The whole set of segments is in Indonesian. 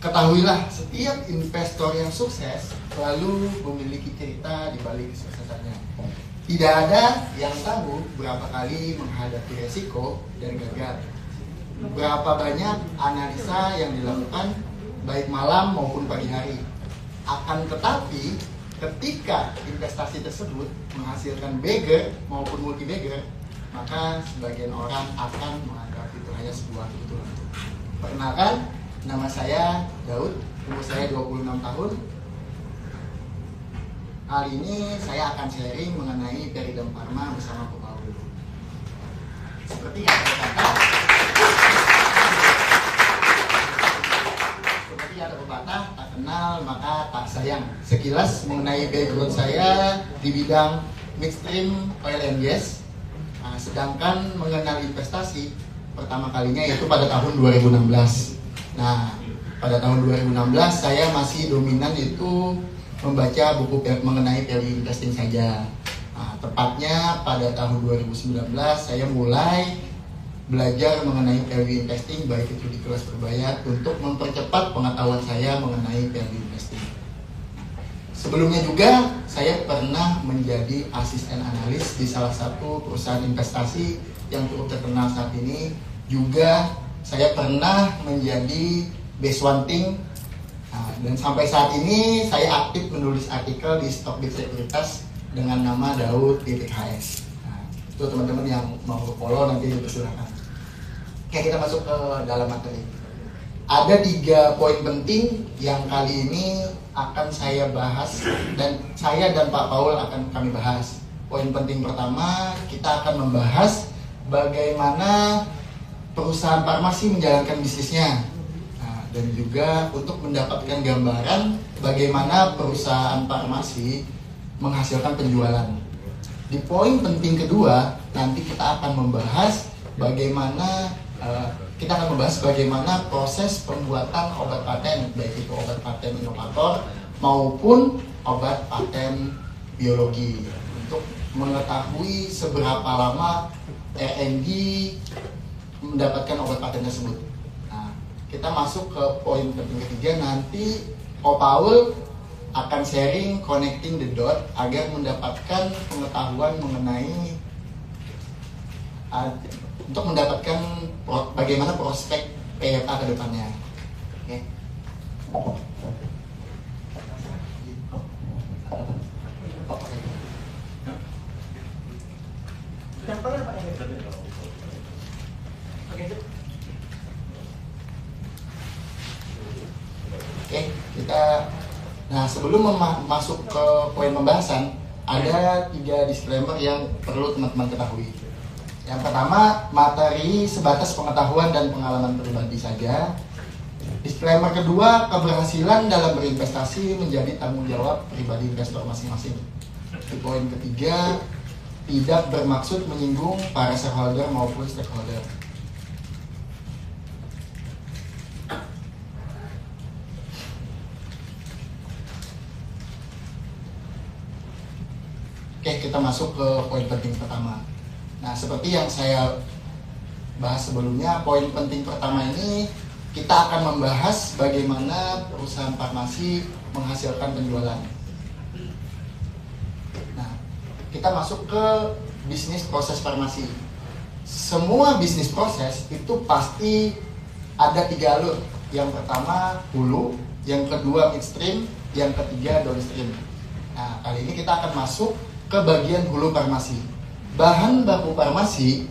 Ketahuilah, setiap investor yang sukses selalu memiliki cerita di balik kesuksesannya. Tidak ada yang tahu berapa kali menghadapi resiko dan gagal. Berapa banyak analisa yang dilakukan baik malam maupun pagi hari. Akan tetapi, ketika investasi tersebut menghasilkan bagger maupun multi bagger, maka sebagian orang akan menganggap itu hanya sebuah kebetulan. Perkenalkan, nama saya Daud, umur saya 26 tahun. Kali ini saya akan sharing mengenai Peridam Pharma bersama Pak Paul. Seperti yang ada pepatah, tak kenal maka tak sayang. Sekilas mengenai background saya di bidang midstream oil and gas. Sedangkan mengenal investasi pertama kalinya yaitu pada tahun 2016. Nah, pada tahun 2016 saya masih dominan itu membaca buku mengenai value investing saja. Nah, tepatnya pada tahun 2019 saya mulai belajar mengenai value investing baik itu di kelas berbayar untuk mempercepat pengetahuan saya mengenai value investing. Sebelumnya juga saya pernah menjadi asisten analis di salah satu perusahaan investasi yang cukup terkenal saat ini. Juga saya pernah menjadi base one team, dan sampai saat ini saya aktif menulis artikel di Stockbit Sekuritas dengan nama Daud.HS. Nah, itu teman-teman yang mau follow nanti dipersilakan. Oke, kita masuk ke dalam materi. Ada 3 poin penting yang kali ini akan saya bahas dan saya dan Pak Paul akan kami bahas. Poin penting pertama, kita akan membahas bagaimana perusahaan farmasi menjalankan bisnisnya, dan juga untuk mendapatkan gambaran bagaimana perusahaan farmasi menghasilkan penjualan. Di poin penting kedua, nanti kita akan membahas bagaimana proses pembuatan obat paten, baik itu obat paten inovator maupun obat paten biologi, untuk mengetahui seberapa lama R&D mendapatkan obat paten tersebut. Nah, kita masuk ke poin penting ketiga. Nanti Pak Paul akan sharing connecting the dot agar mendapatkan pengetahuan mengenai untuk mendapatkan bagaimana prospek PFA ke depannya. Oke. Nah, sebelum masuk ke poin pembahasan, ada 3 disclaimer yang perlu teman-teman ketahui. Yang pertama, materi sebatas pengetahuan dan pengalaman pribadi saja. Disclaimer kedua, keberhasilan dalam berinvestasi menjadi tanggung jawab pribadi investor masing-masing. Di poin ketiga, tidak bermaksud menyinggung para shareholder maupun stakeholder. Oke, kita masuk ke poin penting pertama. Nah, seperti yang saya bahas sebelumnya, poin penting pertama ini kita akan membahas bagaimana perusahaan farmasi menghasilkan penjualan. Nah, kita masuk ke bisnis proses farmasi. Semua bisnis proses itu pasti ada 3 alur. Yang pertama hulu, yang kedua midstream, yang ketiga downstream. Nah, kali ini kita akan masuk ke bagian hulu farmasi. Bahan baku farmasi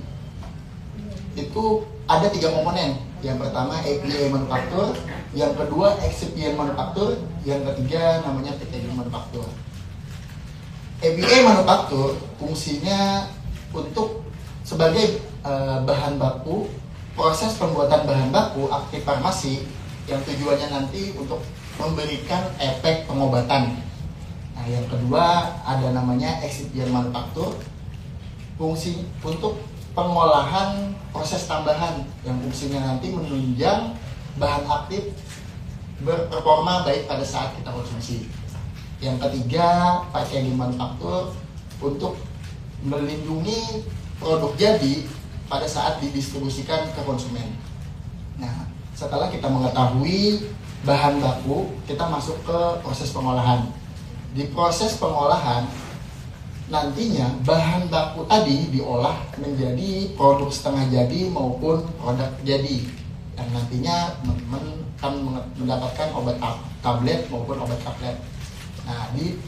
itu ada 3 komponen. Yang pertama API manufaktur, yang kedua excipient manufaktur, yang ketiga namanya packaging manufaktur. API manufaktur fungsinya untuk sebagai bahan baku, proses pembuatan bahan baku aktif farmasi yang tujuannya nanti untuk memberikan efek pengobatan. Nah, yang kedua ada namanya excipient manufaktur, fungsi untuk pengolahan proses tambahan yang fungsinya nanti menunjang bahan aktif berperforma baik pada saat kita konsumsi. Yang ketiga packaging manufaktur untuk melindungi produk jadi pada saat didistribusikan ke konsumen. Nah, setelah kita mengetahui bahan baku, kita masuk ke proses pengolahan. Di proses pengolahan, nantinya bahan baku tadi diolah menjadi produk setengah jadi maupun produk jadi. Dan nantinya teman-teman akan mendapatkan obat tablet maupun obat kaplet. Nah, di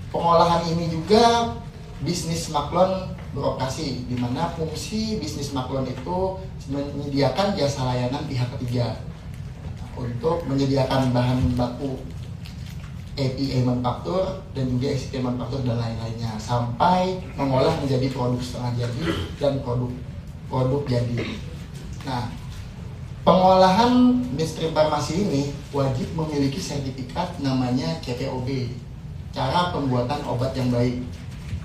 pengolahan ini juga bisnis Maklon beroperasi, di mana fungsi bisnis Maklon itu menyediakan jasa layanan pihak ketiga untuk menyediakan bahan baku API manufaktur dan juga excipient manufaktur dan lain-lainnya sampai mengolah menjadi produk setengah jadi dan produk jadi. Nah, pengolahan midstream farmasi ini wajib memiliki sertifikat namanya CPOB, cara pembuatan obat yang baik.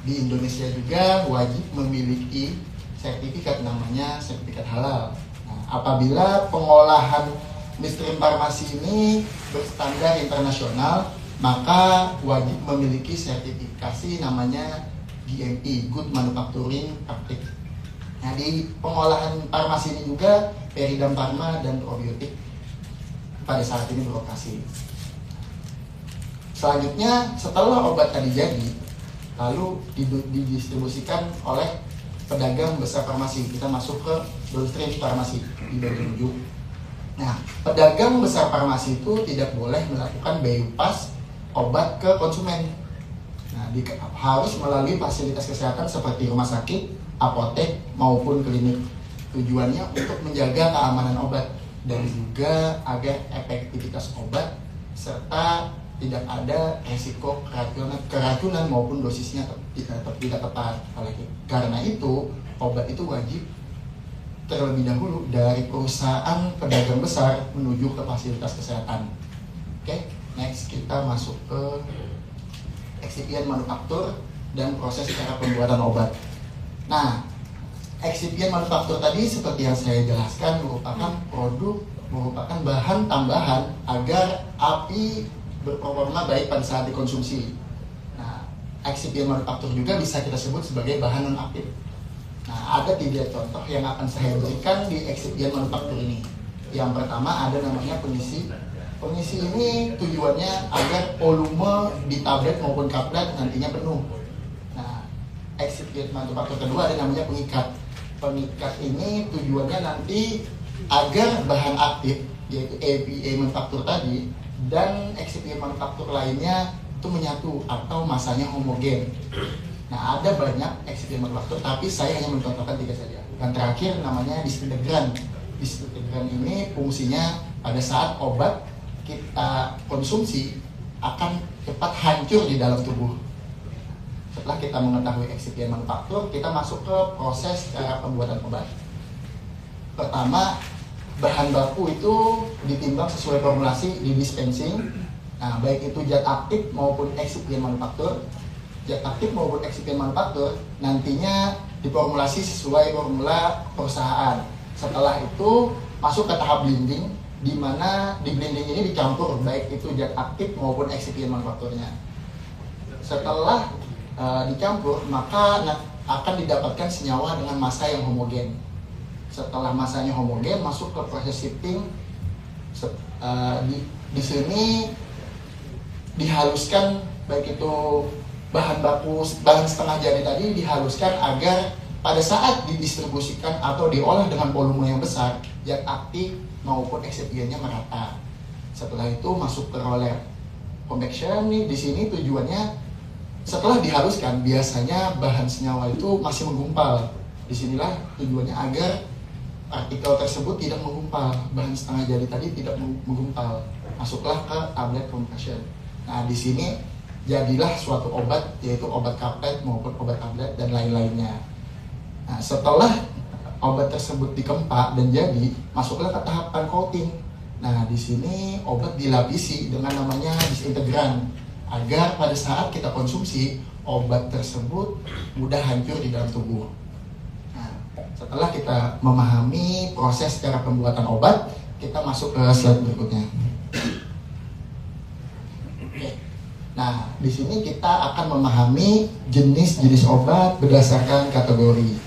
Di Indonesia juga wajib memiliki sertifikat namanya sertifikat halal. Nah, apabila pengolahan midstream farmasi ini berstandar internasional, maka wajib memiliki sertifikasi namanya GMP, Good Manufacturing Practice. Nah, di pengolahan farmasi ini juga Peridam Pharma dan Probiotik pada saat ini beroperasi. Selanjutnya, setelah obat tadi jadi, lalu didistribusikan oleh pedagang besar farmasi. Kita masuk ke downstream farmasi di bagian ujung. Nah, pedagang besar farmasi itu tidak boleh melakukan bypass obat ke konsumen. Nah, harus melalui fasilitas kesehatan seperti rumah sakit, apotek, maupun klinik. Tujuannya untuk menjaga keamanan obat dan juga agar efektivitas obat serta tidak ada resiko keracunan maupun dosisnya tidak tepat. Karena itu, obat itu wajib terlebih dahulu dari perusahaan pedagang besar menuju ke fasilitas kesehatan. Oke, next kita masuk ke excipient manufaktur dan proses cara pembuatan obat. Nah, excipient manufaktur tadi seperti yang saya jelaskan merupakan bahan tambahan agar api berperforma baik pada saat dikonsumsi. Nah, excipient manufaktur juga bisa kita sebut sebagai bahan non aktif. Nah, ada 3 contoh yang akan saya berikan di excipient manufaktur ini. Yang pertama ada namanya pengisi. Pengisi ini tujuannya agar volume di tablet maupun kaplet nantinya penuh. Nah, excipient manufaktur kedua ada namanya pengikat. Pengikat ini tujuannya nanti agar bahan aktif yaitu API manufaktur tadi dan excipient manufaktur lainnya itu menyatu atau masanya homogen. Nah, ada banyak excipient manufaktur, tapi saya hanya mencontohkan 3 saja. Yang terakhir namanya disintegran. Disintegran ini fungsinya pada saat obat kita konsumsi akan cepat hancur di dalam tubuh. Setelah kita mengetahui excipient manufaktur, kita masuk ke proses cara pembuatan obat. Pertama, bahan baku itu ditimbang sesuai formulasi di dispensing. Nah, baik itu zat aktif maupun excipient manufaktur. Zat aktif maupun excipient manufaktur nantinya diformulasi sesuai formula perusahaan. Setelah itu masuk ke tahap blending, di mana di blending ini dicampur baik itu zat aktif maupun excipient manufakturnya. Setelah dicampur, maka akan didapatkan senyawa dengan massa yang homogen. Setelah masanya homogen, masuk ke proses shifting. Di sini dihaluskan baik itu bahan setengah jadi tadi dihaluskan agar pada saat didistribusikan atau diolah dengan volume yang besar, zat aktif maupun excipientnya merata. Setelah itu masuk ke roller compaction. Di sini tujuannya setelah dihaluskan biasanya bahan senyawa itu masih menggumpal. Disinilah tujuannya agar partikel tersebut tidak menggumpal, bahan setengah jadi tadi tidak menggumpal. Masuklah ke tablet compression. Nah, di sini jadilah suatu obat, yaitu obat kaplet maupun obat tablet dan lain-lainnya. Nah, setelah obat tersebut dikempak dan jadi, masuklah ke tahapan coating. Nah, di sini obat dilapisi dengan namanya disintegran agar pada saat kita konsumsi obat tersebut mudah hancur di dalam tubuh. Setelah kita memahami proses cara pembuatan obat, kita masuk ke slide berikutnya. Oke. Nah, di sini kita akan memahami jenis-jenis obat berdasarkan kategori.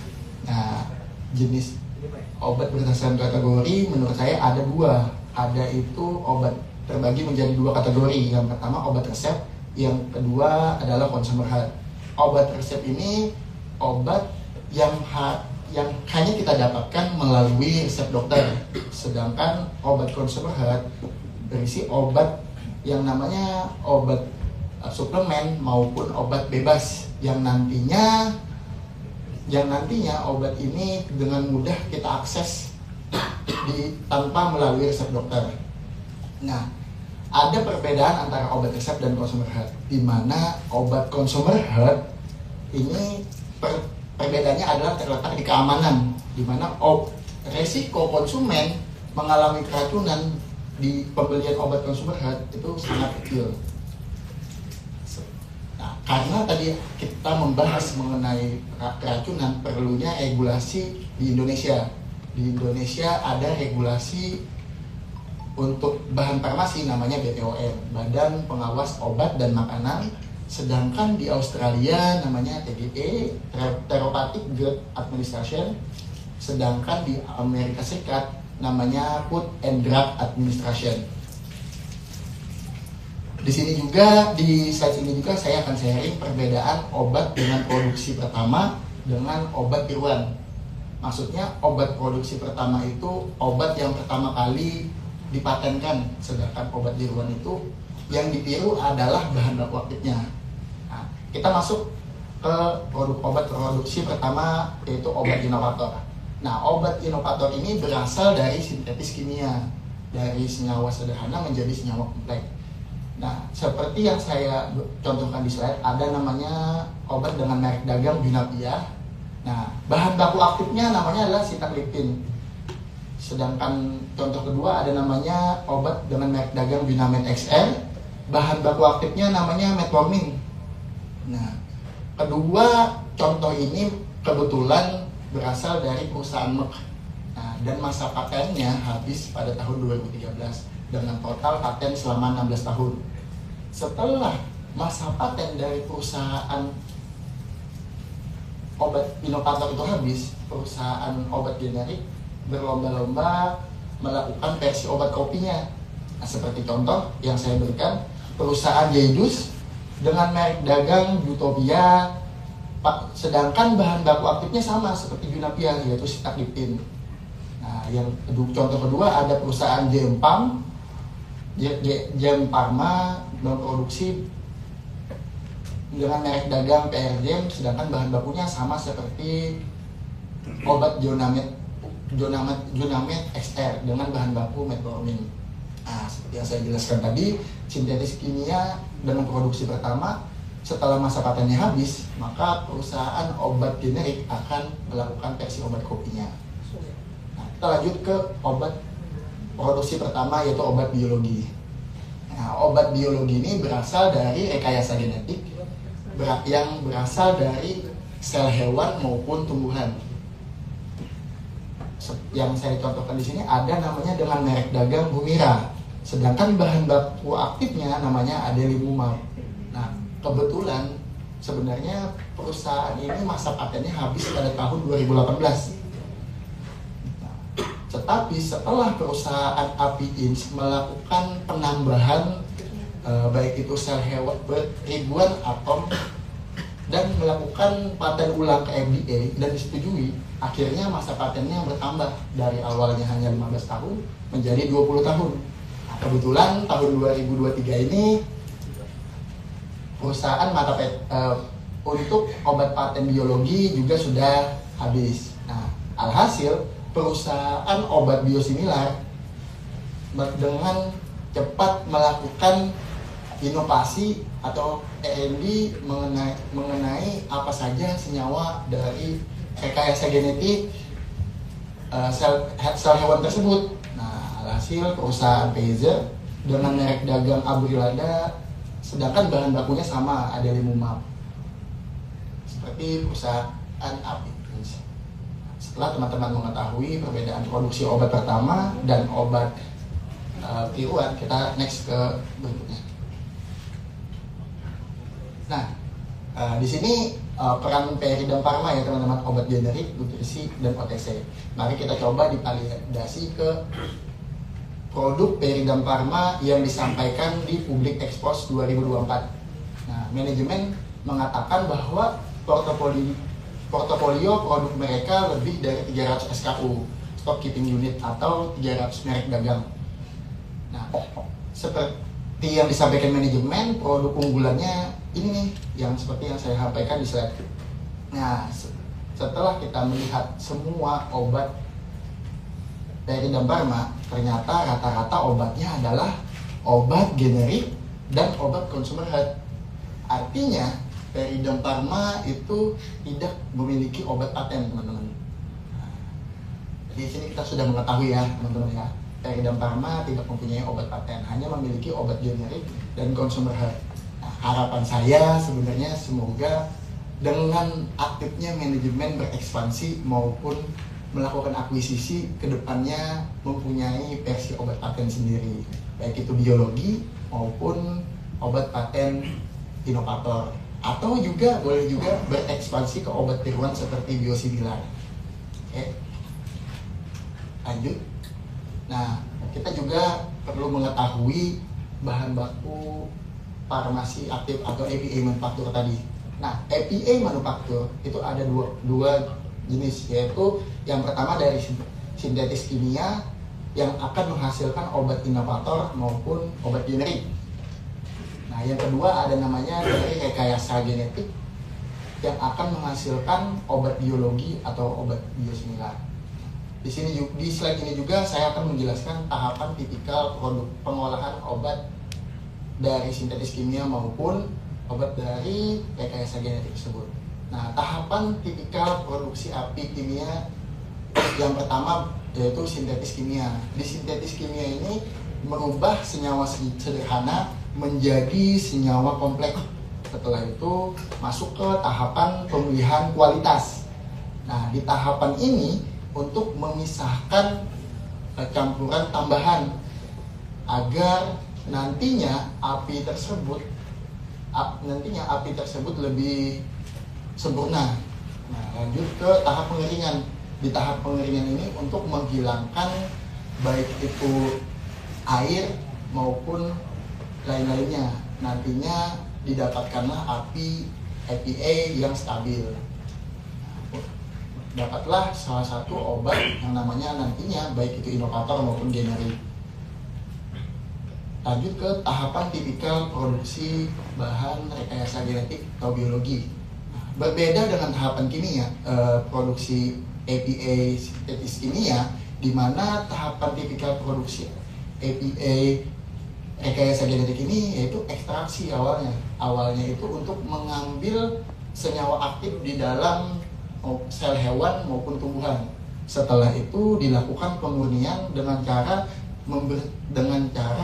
Nah, jenis obat berdasarkan kategori menurut saya ada 2. Ada itu obat terbagi menjadi dua kategori. Yang pertama obat resep, yang kedua adalah consumer health. Obat resep ini obat yang hanya kita dapatkan melalui resep dokter. Sedangkan obat consumer health berisi obat yang namanya obat suplemen maupun obat bebas yang nantinya obat ini dengan mudah kita akses tanpa melalui resep dokter. Nah, ada perbedaan antara obat resep dan consumer health, di mana obat consumer health ini perbedaannya adalah terletak di keamanan, di mana resiko konsumen mengalami keracunan di pembelian obat consumer health itu sangat kecil. Nah, karena tadi kita membahas mengenai keracunan, perlunya regulasi di Indonesia. Di Indonesia ada regulasi untuk bahan farmasi namanya BPOM, Badan Pengawas Obat dan Makanan. Sedangkan di Australia namanya TGA, Therapeutic Goods Administration. Sedangkan di Amerika Serikat namanya Food and Drug Administration. Di sini juga, di slide ini juga saya akan sharing perbedaan obat dengan produksi pertama dengan obat tiruan. Maksudnya obat produksi pertama itu obat yang pertama kali dipatenkan, sedangkan obat tiruan itu yang ditiru adalah bahan baku aktifnya. Nah, kita masuk ke produk obat produksi pertama, yaitu obat inovator. Nah, obat inovator ini berasal dari sintetis kimia, dari senyawa sederhana menjadi senyawa kompleks. Nah, seperti yang saya contohkan di slide, ada namanya obat dengan merek dagang Junapia. Nah, bahan baku aktifnya namanya adalah sitagliptin. Sedangkan contoh kedua ada namanya obat dengan merek dagang Binamed XR. Bahan baku aktifnya namanya metformin. Nah, kedua contoh ini kebetulan berasal dari perusahaan Merck. Nah, dan masa patennya habis pada tahun 2013 dengan total paten selama 16 tahun. Setelah masa paten dari perusahaan obat inovator itu habis, perusahaan obat generik berlomba-lomba melakukan versi obat kopinya. Nah, seperti contoh yang saya berikan, perusahaan Jaydus dengan merek dagang Utopia, sedangkan bahan baku aktifnya sama seperti Junapia, yaitu sitagliptin. Nah, yang contoh kedua ada perusahaan Jem Pharma memproduksi dengan merek dagang PRJM, sedangkan bahan bakunya sama seperti obat Jonamed XR dengan bahan baku metformin. Nah, seperti yang saya jelaskan tadi, sintetis kimia dengan produksi pertama, setelah masa patennya habis, maka perusahaan obat generik akan melakukan versi obat kopinya. Nah, kita lanjut ke obat produksi pertama, yaitu obat biologi. Nah, obat biologi ini berasal dari rekayasa genetik yang berasal dari sel hewan maupun tumbuhan. Yang saya contohkan di sini ada namanya dengan merek dagang Humira, sedangkan bahan baku aktifnya namanya adalimumab. Nah, kebetulan sebenarnya perusahaan ini masa patennya habis pada tahun 2018. Tetapi setelah perusahaan Api-Ins melakukan penambahan baik itu sel hewan ribuan atom dan melakukan paten ulang ke FDA dan disetujui, akhirnya masa patennya bertambah dari awalnya hanya 15 tahun menjadi 20 tahun. Nah, kebetulan tahun 2023 ini perusahaan untuk obat paten biologi juga sudah habis. Nah, alhasil perusahaan obat biosimilar dengan cepat melakukan inovasi atau R&D mengenai apa saja senyawa dari rekayasa genetik sel hewan tersebut. Nah, alhasil perusahaan Pfizer dengan merek dagang Abrilada, sedangkan bahan bakunya sama, adalimumab, seperti perusahaan Api. Setelah teman-teman mengetahui perbedaan produksi obat pertama dan obat tiruan, kita next ke berikutnya. Nah, di sini peran Peridam Pharma ya teman-teman, obat generik, nutrisi, dan OTC. Mari kita coba divalidasi ke produk Peridam Pharma yang disampaikan di Public Expose 2024. Nah, manajemen mengatakan bahwa portofolio produk mereka lebih dari 300 SKU, stock keeping unit, atau 300 merek dagang. Nah, seperti yang disampaikan manajemen, produk unggulannya ini nih, yang seperti yang saya sampaikan di slide. Nah, setelah kita melihat semua obat Peridam Pharma, ternyata rata-rata obatnya adalah obat generik dan obat consumer health. Artinya, Peridam Pharma itu tidak memiliki obat paten, teman-teman. Nah, di sini kita sudah mengetahui ya, teman-teman ya. Peridam Pharma tidak mempunyai obat paten, hanya memiliki obat generik dan consumer health. Nah, harapan saya sebenarnya semoga dengan aktifnya manajemen berekspansi maupun melakukan akuisisi, kedepannya mempunyai versi obat paten sendiri, baik itu biologi maupun obat paten inovator, atau juga boleh juga berekspansi ke obat tiruan seperti biosimilar. Oke, lanjut. Nah, kita juga perlu mengetahui bahan baku farmasi aktif atau APA manufaktur tadi. Nah, APA manufaktur itu ada dua jenis, yaitu yang pertama dari sintetis kimia yang akan menghasilkan obat inovator maupun obat generik. Nah, yang kedua ada namanya dari rekayasa genetik yang akan menghasilkan obat biologi atau obat biosimilar. Di sini di slide ini juga saya akan menjelaskan tahapan tipikal produk pengolahan obat dari sintetis kimia maupun obat dari rekayasa genetik tersebut. Nah, tahapan tipikal produksi API kimia yang pertama yaitu sintetis kimia. Di sintetis kimia ini merubah senyawa sederhana menjadi senyawa kompleks. Setelah itu masuk ke tahapan pemulihan kualitas. Nah, di tahapan ini untuk memisahkan campuran tambahan agar nantinya api tersebut lebih sempurna. Nah, lanjut ke tahap pengeringan. Di tahap pengeringan ini untuk menghilangkan baik itu air maupun lain-lainnya. Nantinya didapatkanlah api APA yang stabil. Dapatlah salah satu obat yang namanya nantinya baik itu inovator maupun generik. Lanjut ke tahapan tipikal produksi bahan rekayasa genetik atau biologi. Berbeda dengan tahapan kimia, produksi APA sintetis kimia, di mana tahapan tipikal produksi APA rekayasa genetik ini yaitu ekstraksi awalnya. Awalnya itu untuk mengambil senyawa aktif di dalam sel hewan maupun tumbuhan. Setelah itu dilakukan pemurnian dengan cara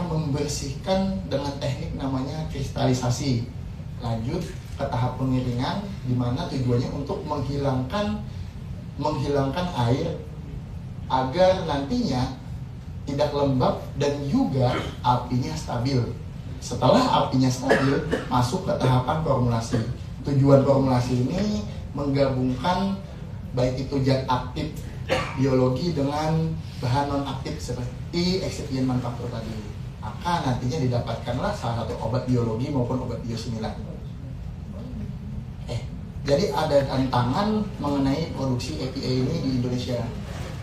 membersihkan dengan teknik namanya kristalisasi. Lanjut ke tahap pengiringan, di mana tujuannya untuk menghilangkan air agar nantinya tidak lembab dan juga apinya stabil. Setelah apinya stabil, masuk ke tahapan formulasi. Tujuan formulasi ini menggabungkan baik itu zat aktif biologi dengan bahan non aktif seperti excipient manufaktur tadi. Maka nantinya didapatkanlah salah satu obat biologi maupun obat biosimilar. Jadi ada tantangan mengenai produksi APA ini di Indonesia.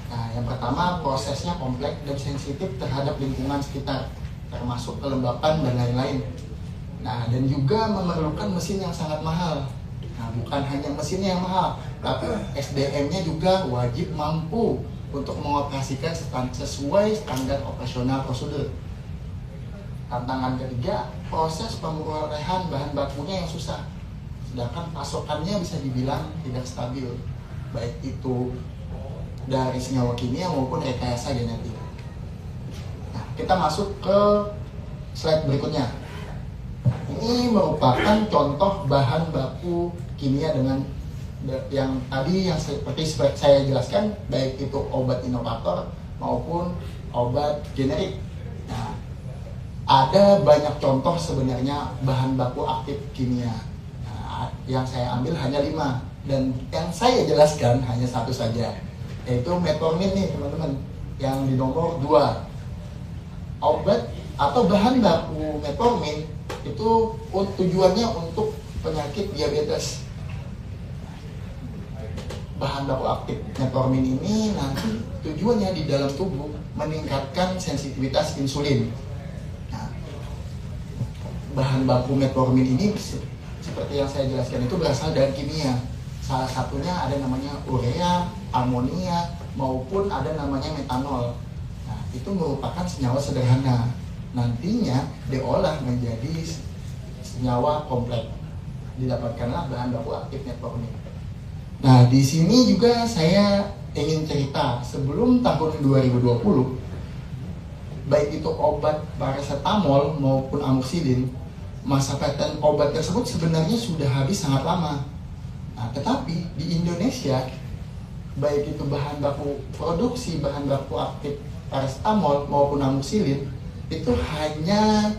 Nah, yang pertama prosesnya kompleks dan sensitif terhadap lingkungan sekitar, termasuk kelembapan dan lain-lain. Nah, dan juga memerlukan mesin yang sangat mahal. Nah, bukan hanya mesinnya yang mahal, tapi SDM-nya juga wajib mampu untuk mengoperasikan sesuai standar operasional prosedur. Tantangan ketiga, proses pemulihan bahan bakunya yang susah. Sedangkan pasokannya bisa dibilang tidak stabil, baik itu dari senyawa kimia maupun rekayasa genetik. Nah, kita masuk ke slide berikutnya. Ini merupakan contoh bahan baku kimia dengan yang tadi yang seperti saya jelaskan, baik itu obat inovator maupun obat generik. Nah, ada banyak contoh sebenarnya bahan baku aktif kimia. Yang saya ambil hanya 5 dan yang saya jelaskan hanya satu saja, yaitu metformin nih teman-teman, yang di nomor 2. obat atau bahan baku metformin itu tujuannya untuk penyakit diabetes. Bahan baku aktif metformin ini nanti tujuannya di dalam tubuh meningkatkan sensitivitas insulin. Nah, bahan baku metformin ini seperti yang saya jelaskan itu berasal dari kimia. Salah satunya ada namanya urea, amonia, maupun ada namanya metanol. Nah, itu merupakan senyawa sederhana. Nantinya diolah menjadi senyawa kompleks. Didapatkanlah bahan baku aktif metformin. Nah, di sini juga saya ingin cerita sebelum tahun 2020, baik itu obat paracetamol maupun amoxicillin, masa paten obat tersebut sebenarnya sudah habis sangat lama. Nah, tetapi di Indonesia, baik itu bahan baku produksi bahan baku aktif paracetamol maupun amoxicillin itu hanya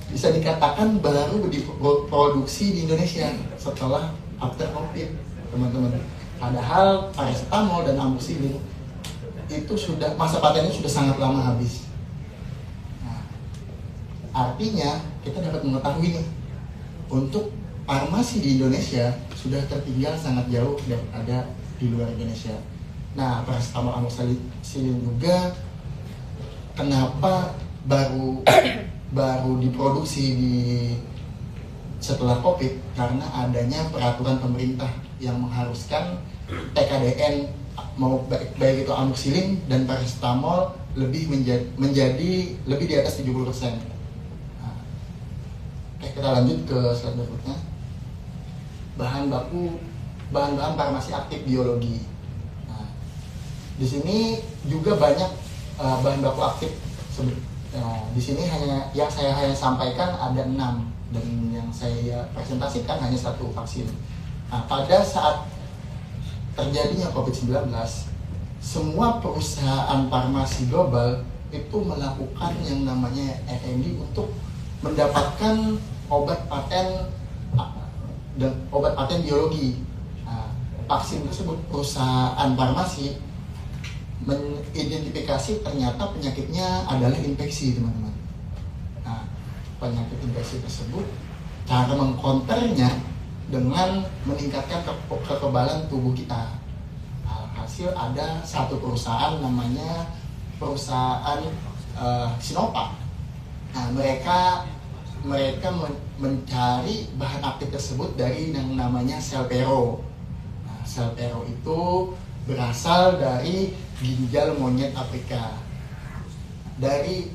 bisa dikatakan baru diproduksi di Indonesia setelah after COVID, teman-teman. Padahal paracetamol dan amoxicillin itu sudah masa patennya sudah sangat lama habis. Nah, artinya kita dapat mengetahui nih, untuk farmasi di Indonesia sudah tertinggal sangat jauh daripada di luar Indonesia. Nah, paracetamol amoxicillin juga kenapa baru diproduksi setelah COVID, karena adanya peraturan pemerintah yang mengharuskan TKDN mau baik itu amoxicillin dan paracetamol menjadi lebih di atas 70%. Nah, oke, kita lanjut ke slide berikutnya. Bahan-bahan farmasi aktif biologi. Nah, di sini juga banyak bahan baku aktif. Nah, di sini yang saya sampaikan ada 6 dan yang saya presentasikan hanya 1 vaksin. Nah, pada saat terjadinya COVID-19, semua perusahaan farmasi global itu melakukan yang namanya R&D untuk mendapatkan obat paten biologi. Nah, vaksin tersebut perusahaan farmasi mengidentifikasi ternyata penyakitnya adalah infeksi, teman-teman. Nah, penyakit infeksi tersebut cara mengkonternya dengan meningkatkan kekebalan tubuh kita. Hasil ada satu perusahaan namanya perusahaan Sinovac. Nah, mereka mencari bahan aktif tersebut dari yang namanya sel pero. Nah, sel pero itu berasal dari ginjal monyet Afrika. Dari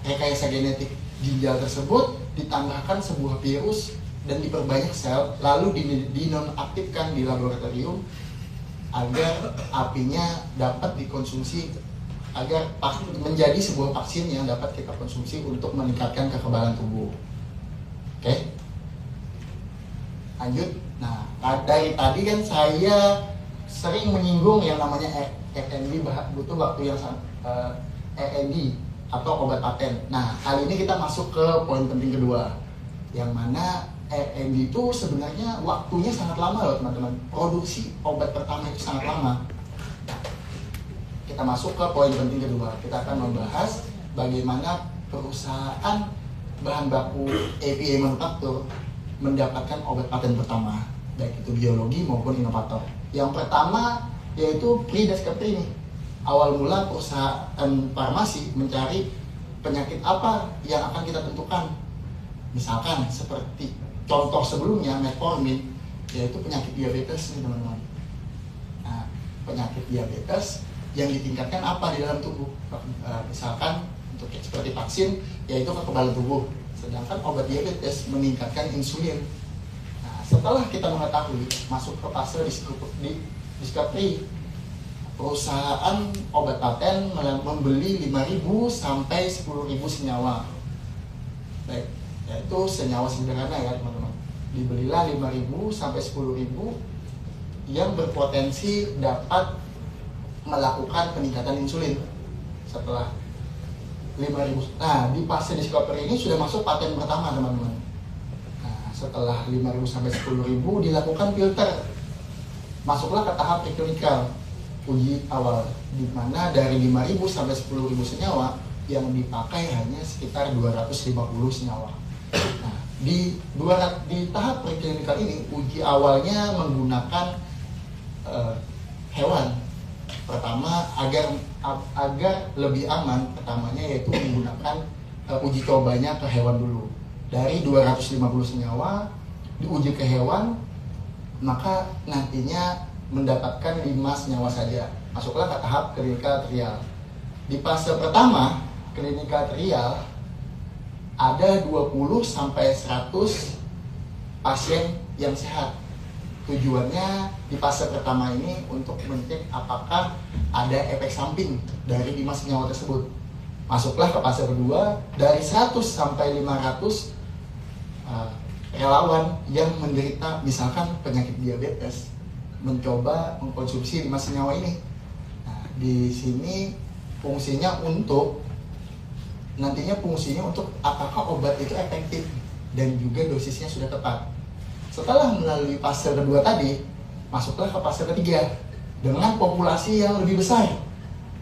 rekayasa genetik ginjal tersebut ditambahkan sebuah virus dan diperbanyak sel, lalu dinonaktifkan di laboratorium agar apinya dapat dikonsumsi, agar menjadi sebuah vaksin yang dapat kita konsumsi untuk meningkatkan kekebalan tubuh. Oke, lanjut. Nah, dari tadi kan saya sering menyinggung yang namanya R&D, butuh waktu yang R&D atau obat paten. Nah, kali ini kita masuk ke poin penting kedua, yang mana R&D itu sebenarnya waktunya sangat lama loh, teman-teman. Produksi obat pertama itu sangat lama. Kita masuk ke poin penting kedua. Kita akan membahas bagaimana perusahaan bahan baku API manufaktur mendapatkan obat paten pertama, baik itu biologi maupun inovator. Yang pertama yaitu pre-discovery nih. Awal mula perusahaan farmasi mencari penyakit apa yang akan kita tentukan. Misalkan seperti contoh sebelumnya metformin, yaitu penyakit diabetes nih, teman-teman. Nah, penyakit diabetes yang ditingkatkan apa di dalam tubuh? Misalkan untuk seperti vaksin, yaitu kekebalan tubuh. Sedangkan obat diabetes meningkatkan insulin. Nah, setelah kita mengetahui, masuk ke fase discovery, perusahaan obat paten membeli 5.000 sampai 10.000 senyawa. Baik, yaitu senyawa sederhana ya, teman-teman. Dibelilah 5.000 sampai 10.000 yang berpotensi dapat melakukan peningkatan insulin. Setelah 5.000, nah di fase discovery ini sudah masuk paten pertama, teman-teman. Nah, setelah 5.000 sampai 10.000 dilakukan filter, masuklah ke tahap preklinikal, uji awal, di mana dari 5.000 sampai 10.000 senyawa yang dipakai hanya sekitar 250 senyawa. Nah, di tahap preklinikal ini uji awalnya menggunakan hewan. Pertama agar lebih aman, pertamanya yaitu menggunakan uji cobanya ke hewan dulu. Dari 250 senyawa diuji ke hewan, maka nantinya mendapatkan 5 senyawa saja. Masuklah ke tahap klinikal trial. Di fase pertama klinikal trial ada 20 sampai 100 pasien yang sehat. Tujuannya di fase pertama ini untuk mengecek apakah ada efek samping dari 5 senyawa tersebut. Masuklah ke fase kedua, dari 100 sampai 500 relawan yang menderita misalkan penyakit diabetes mencoba mengkonsumsi 5 senyawa ini. Nah, di sini fungsinya untuk apakah obat itu efektif dan juga dosisnya sudah tepat. Setelah melalui fase kedua tadi, masuklah ke fase ketiga dengan populasi yang lebih besar,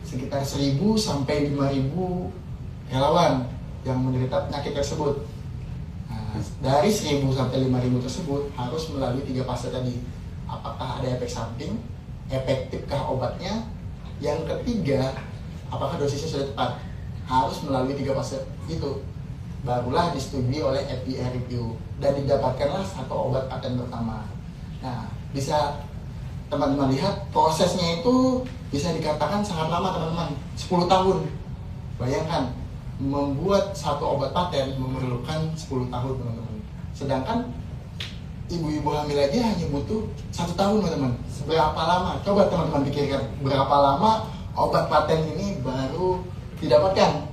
sekitar 1.000 sampai 5.000 relawan yang menderita penyakit tersebut. Nah, dari 1.000 sampai 5.000 tersebut harus melalui 3 fase tadi. Apakah ada efek samping, efektifkah obatnya, yang ketiga apakah dosisnya sudah tepat. Harus melalui 3 fase itu, barulah disetujui oleh FDA review dan didapatkanlah satu obat paten pertama. Nah, bisa teman-teman lihat prosesnya itu bisa dikatakan sangat lama teman-teman, 10 tahun. Bayangkan, membuat satu obat paten memerlukan 10 tahun teman-teman. Sedangkan ibu-ibu hamil aja hanya butuh 1 tahun teman-teman. Berapa lama? Coba teman-teman pikirkan, berapa lama obat paten ini baru didapatkan?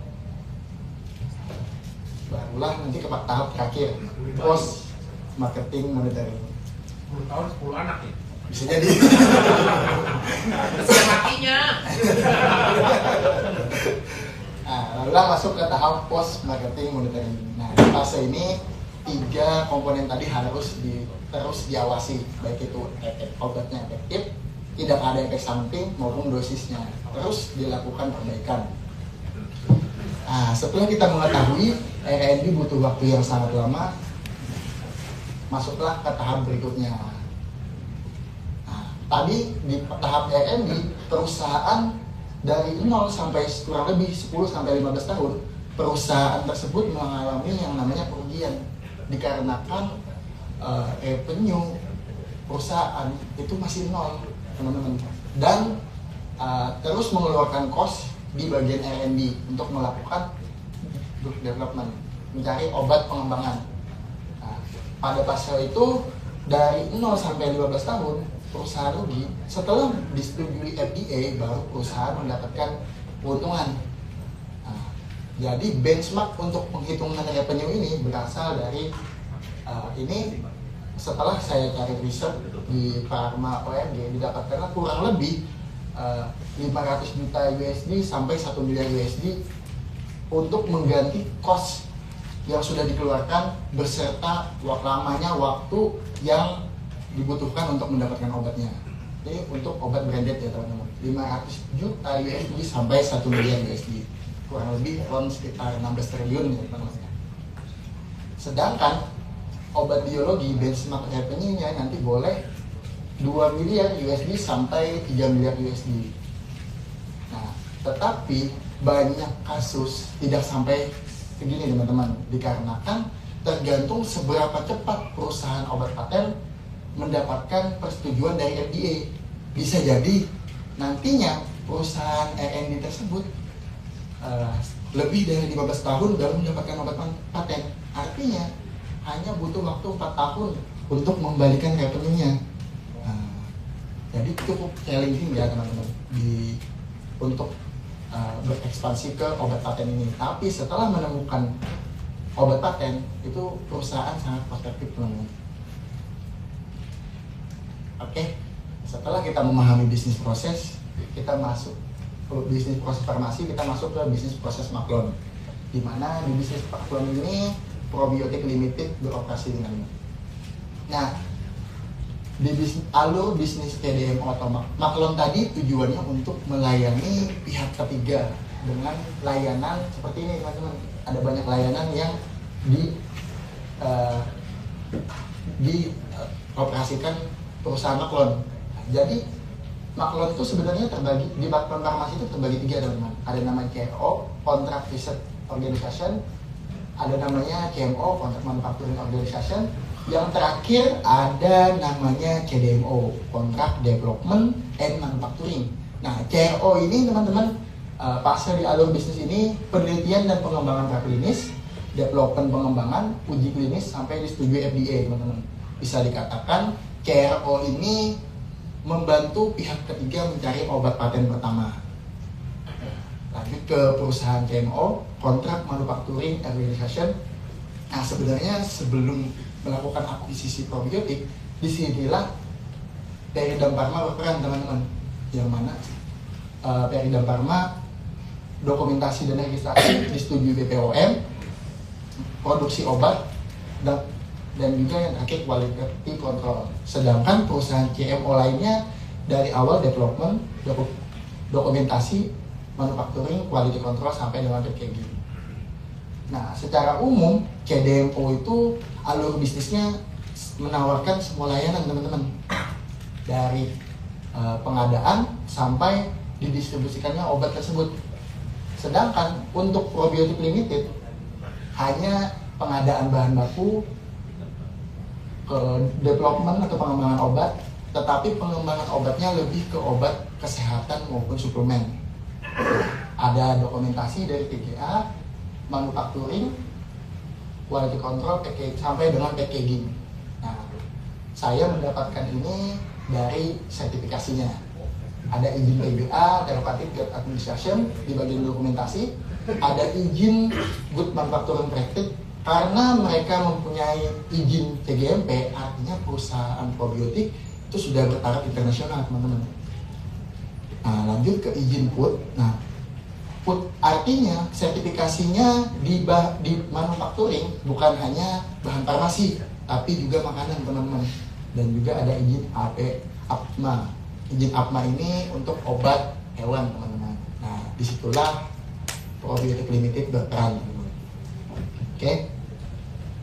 Barulah nanti ke tahap terakhir, post marketing monitoring. 10 tahun 10 anak ya? Bisa jadi. Makinya. Nah, lalu masuk ke tahap post marketing monitoring. Nah, di fase ini 3 komponen tadi harus terus diawasi, baik itu obatnya efektif, tidak ada efek samping maupun dosisnya. Terus dilakukan perbaikan. Nah, setelah kita mengetahui R&D butuh waktu yang sangat lama, masuklah ke tahap berikutnya. Nah, tadi di tahap R&D perusahaan dari 0 sampai kurang lebih 10 sampai 15 tahun, perusahaan tersebut mengalami yang namanya kerugian dikarenakan revenue perusahaan itu masih 0, teman-teman, dan terus mengeluarkan cost di bagian R&D untuk melakukan drug development, mencari obat pengembangan. Nah, pada fase itu dari 0 sampai 15 tahun perusahaan rugi. Setelah disetujui FDA baru perusahaan mendapatkan keuntungan. Nah, jadi benchmark untuk penghitungan revenue ini berasal dari ini. Setelah saya cari riset di Pharma ORG, didapatkan kurang lebih 500 juta USD sampai 1 miliar USD untuk mengganti cost yang sudah dikeluarkan beserta lamanya waktu yang dibutuhkan untuk mendapatkan obatnya. Ini untuk obat branded ya teman-teman, 500 juta USD sampai 1 miliar USD, kurang lebih sekitar 16 triliun ya teman-teman. Sedangkan obat biologi benchmark revenue-nya nanti boleh 2 miliar USD sampai 3 miliar USD. Nah, tetapi banyak kasus tidak sampai segini teman-teman, dikarenakan tergantung seberapa cepat perusahaan obat paten mendapatkan persetujuan dari FDA. Bisa jadi nantinya perusahaan R&D tersebut lebih dari 15 tahun baru mendapatkan obat paten. Artinya hanya butuh waktu 4 tahun untuk membalikan revenue-nya. Jadi cukup challenging ya teman-teman untuk berekspansi ke obat paten ini. Tapi setelah menemukan obat paten itu perusahaan sangat prospektif teman-teman. Oke, setelah kita memahami bisnis proses, kita masuk ke bisnis proses farmasi, kita masuk ke bisnis proses Maklon. Di mana di bisnis Maklon ini Probiotik Limited beroperasi dengannya. Nah, di alur bisnis PDMO atau Maklon tadi tujuannya untuk melayani pihak ketiga dengan layanan seperti ini teman-teman. Ada banyak layanan yang dioperasikan perusahaan maklon. Jadi maklon itu sebenarnya terbagi di maklon farmasi itu terbagi 3 teman-teman. Ada namanya CRO, Contract Research Organization, ada namanya CMO, Contract Manufacturing Organization, yang terakhir ada namanya CDMO, Contract Development and Manufacturing. Nah, CRO ini teman-teman, fase di alur bisnis ini penelitian dan pengembangan praklinis, development pengembangan, uji klinis sampai disetujui FDA teman-teman. Bisa dikatakan CRO ini membantu pihak ketiga mencari obat paten pertama. Lanjut ke perusahaan CMO, Contract Manufacturing Organization. Nah, sebenarnya sebelum melakukan akuisisi probiotik, disinilah Peridam Pharma berperan teman-teman. Yang mana Peridam Pharma dokumentasi dan registrasi disetujui BPOM, produksi obat, dan juga yang terakhir quality control. Sedangkan perusahaan CMO lainnya dari awal development, dokumentasi, manufacturing, quality control sampai dengan packaging. Nah, secara umum CDMO itu alur bisnisnya menawarkan semua layanan teman-teman, dari pengadaan sampai didistribusikannya obat tersebut. Sedangkan untuk probiotik limited hanya pengadaan bahan baku, ke development atau pengembangan obat, tetapi pengembangan obatnya lebih ke obat kesehatan maupun suplemen. Ada dokumentasi dari TGA, manufacturing, quality control, packaging, sampai dengan packaging. Nah, saya mendapatkan ini dari sertifikasinya. Ada izin TBA, Therapeutic Drug Administration di bagian dokumentasi, ada izin Good Manufacturing Practice. Karena mereka mempunyai izin CGMP, artinya perusahaan probiotik itu sudah bertaraf internasional teman-teman. Nah, lanjut ke izin food. Nah, food artinya sertifikasinya di manufacturing bukan hanya bahan farmasi, tapi juga makanan teman-teman. Dan juga ada izin APMA. Izin APMA ini untuk obat hewan teman-teman. Nah, disitulah Probiotik Limited berperan. Oke,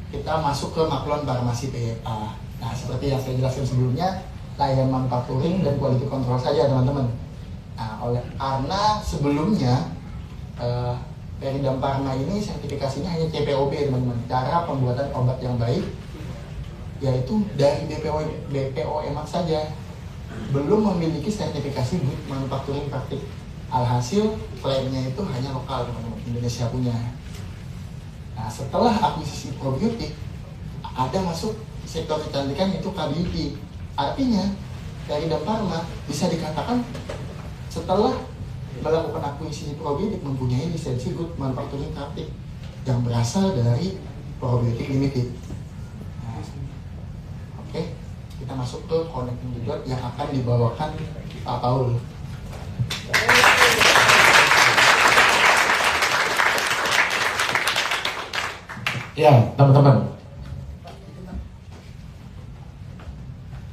kita masuk ke maklon farmasi PFA. Nah, seperti yang saya jelaskan sebelumnya, layanan manufacturing dan quality control saja teman-teman. Nah, karena sebelumnya Peridam Pharma ini sertifikasinya hanya CPOB teman-teman, cara pembuatan obat yang baik, yaitu dari BPOM saja, belum memiliki sertifikasi Good Manufacturing Practice. Alhasil klaimnya itu hanya lokal teman-teman, Indonesia punya. Nah, setelah akuisisi probiotik, ada masuk sektor kecantikan yaitu KBP. Artinya, Peridam Pharma bisa dikatakan setelah melakukan akuisisi probiotik mempunyai lisensi Good Manufacturing Practice yang berasal dari Probiotik Limited. Nah, oke, kita masuk ke Connecting the Dot yang akan dibawakan Pak Paul. Ya, teman-teman.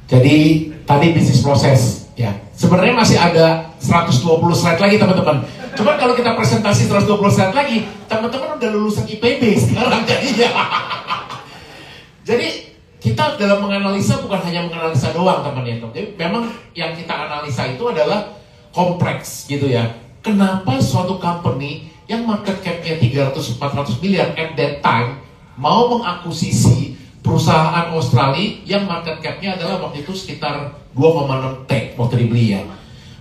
Jadi tadi bisnis proses, ya. Sebenarnya masih ada 120 slide lagi teman-teman. Cuma kalau kita presentasi 120 slide lagi, teman-teman udah lulusan IPB sekarang jadinya. Jadi kita dalam menganalisa bukan hanya menganalisa doang teman-teman. Jadi memang yang kita analisa itu adalah kompleks gitu ya. Kenapa suatu company yang market cap-nya 300-400 miliar at that time mau mengakuisisi perusahaan Australia yang market cap-nya adalah waktu itu sekitar 2,6 T waktu dibeli ya.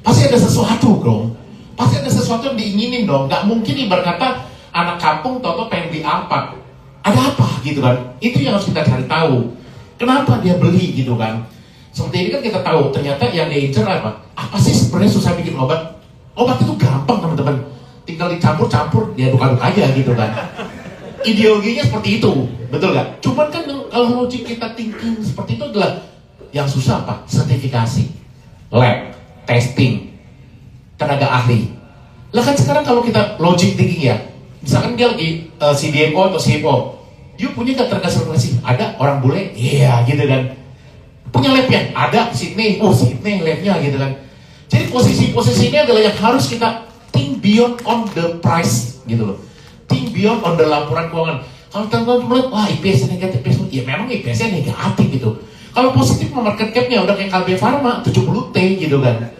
Pasti ada sesuatu dong. Pasti ada sesuatu yang diinginin dong. Gak mungkin ibarat kata anak kampung toto pengen beli apa. Ada apa gitu kan. Itu yang harus kita cari tahu. Kenapa dia beli gitu kan. Seperti ini kan kita tahu ternyata yang dia incer apa. Apa sih sebenarnya susah bikin obat. Obat itu gampang teman-teman. Tinggal dicampur-campur dia aduk-aduk aja gitu kan. Ideologinya seperti itu, betul gak? Cuman kan kalau logik kita thinking seperti itu adalah yang susah apa? Sertifikasi, lab, testing, tenaga ahli. Lah kan sekarang kalau kita logic thinking ya, misalkan dia lagi CDMO atau CMO, you punya gak tenaga sertifikasi? Ada orang bule? Iya gitu kan. Punya labnya? Ada Sydney, Sydney labnya gitu kan. Jadi posisi-posisi ini adalah yang harus kita thinking think beyond on the price gitu loh. Think beyond on the laporan keuangan. Kalau teman-teman melihat, wah IPS negatif, ya memang IPS-nya negatif gitu. Kalau positif market cap-nya udah kayak Kalbe Pharma 70T gitu kan.